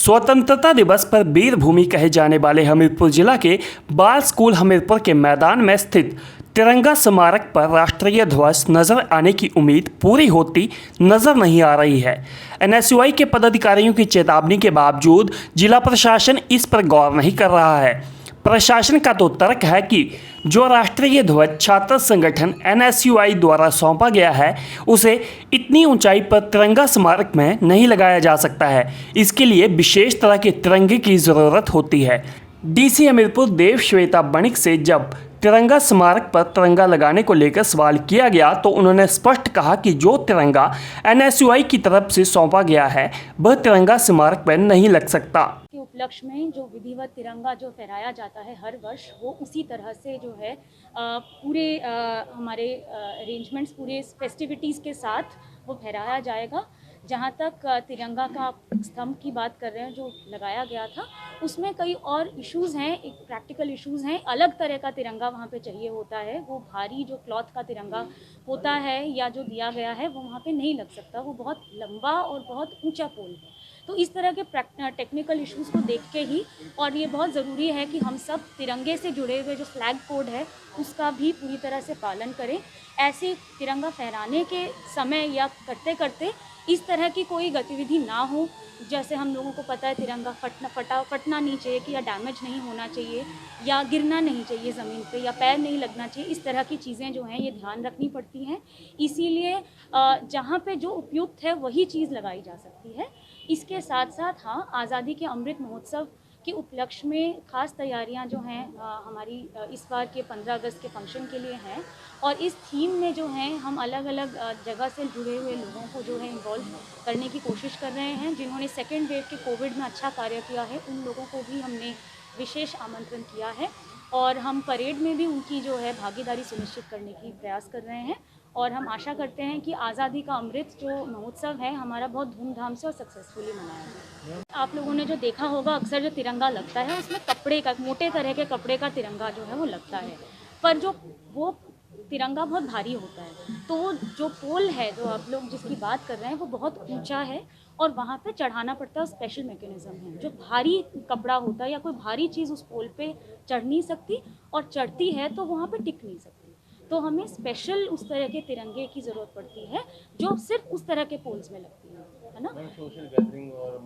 स्वतंत्रता दिवस पर वीर भूमि कहे जाने वाले हमीरपुर जिला के बाल स्कूल हमीरपुर के मैदान में स्थित तिरंगा स्मारक पर राष्ट्रीय ध्वज नजर आने की उम्मीद पूरी होती नजर नहीं आ रही है। एनएसयूआई के पदाधिकारियों की चेतावनी के बावजूद जिला प्रशासन इस पर गौर नहीं कर रहा है। प्रशासन का तो तर्क है कि जो राष्ट्रीय ध्वज छात्र संगठन एनएसयूआई द्वारा सौंपा गया है उसे इतनी ऊंचाई पर तिरंगा स्मारक में नहीं लगाया जा सकता है। इसके लिए विशेष तरह के तिरंगे की ज़रूरत होती है। डीसी हमीरपुर देव श्वेता बणिक से जब तिरंगा स्मारक पर तिरंगा लगाने को लेकर सवाल किया गया तो उन्होंने स्पष्ट कहा कि जो तिरंगा एनएसयूआई की तरफ से सौंपा गया है वह तिरंगा स्मारक पर नहीं लग सकता। के उपलक्ष्य में जो विधिवत तिरंगा जो फहराया जाता है हर वर्ष, वो उसी तरह से जो है पूरे हमारे अरेंजमेंट्स पूरे फेस्टिविटीज़ के साथ वो फहराया जाएगा। जहाँ तक तिरंगा का स्तंभ की बात कर रहे हैं जो लगाया गया था, उसमें कई और इश्यूज़ हैं, एक प्रैक्टिकल इश्यूज़ हैं। अलग तरह का तिरंगा वहाँ पे चाहिए होता है। वो भारी जो क्लॉथ का तिरंगा होता है या जो दिया गया है वो वहाँ पे नहीं लग सकता। वो बहुत लंबा और बहुत ऊंचा पोल है। तो इस तरह के टेक्निकल इश्यूज़ को देख के ही, और ये बहुत ज़रूरी है कि हम सब तिरंगे से जुड़े हुए जो फ्लैग कोड है उसका भी पूरी तरह से पालन करें। ऐसे तिरंगा फहराने के समय या करते करते इस तरह की कोई गतिविधि ना हो। जैसे हम लोगों को पता है तिरंगा फटना नहीं चाहिए कि या डैमेज नहीं होना चाहिए या गिरना नहीं चाहिए ज़मीन पे या पैर नहीं लगना चाहिए। इस तरह की चीज़ें जो हैं ये ध्यान रखनी पड़ती हैं। इसीलिए जहाँ पे जो उपयुक्त है वही चीज़ लगाई जा सकती है। इसके साथ साथ हाँ, आज़ादी के अमृत महोत्सव के उपलक्ष्य में ख़ास तैयारियां जो हैं हमारी इस बार के 15 अगस्त के फंक्शन के लिए हैं। और इस थीम में जो हैं हम अलग अलग जगह से जुड़े हुए लोगों को जो है इन्वॉल्व करने की कोशिश कर रहे हैं। जिन्होंने सेकेंड वेव के कोविड में अच्छा कार्य किया है उन लोगों को भी हमने विशेष आमंत्रण किया है और हम परेड में भी उनकी जो है भागीदारी सुनिश्चित करने की प्रयास कर रहे हैं। और हम आशा करते हैं कि आज़ादी का अमृत जो महोत्सव है हमारा बहुत धूमधाम से और सक्सेसफुली मनाया जाए। आप लोगों ने जो देखा होगा, अक्सर जो तिरंगा लगता है उसमें कपड़े का, मोटे तरह के कपड़े का तिरंगा जो है वो लगता है, पर जो वो तिरंगा बहुत भारी होता है। तो वो जो पोल है जो आप लोग जिसकी बात कर रहे हैं वो बहुत ऊंचा है और वहाँ पे चढ़ाना पड़ता है। स्पेशल मैकेनिज्म है। जो भारी कपड़ा होता है या कोई भारी चीज़ उस पोल पे चढ़ नहीं सकती, और चढ़ती है तो वहाँ पे टिक नहीं सकती। तो हमें स्पेशल उस तरह के तिरंगे की ज़रूरत पड़ती है जो सिर्फ उस तरह के पोल्स में लगती है ना।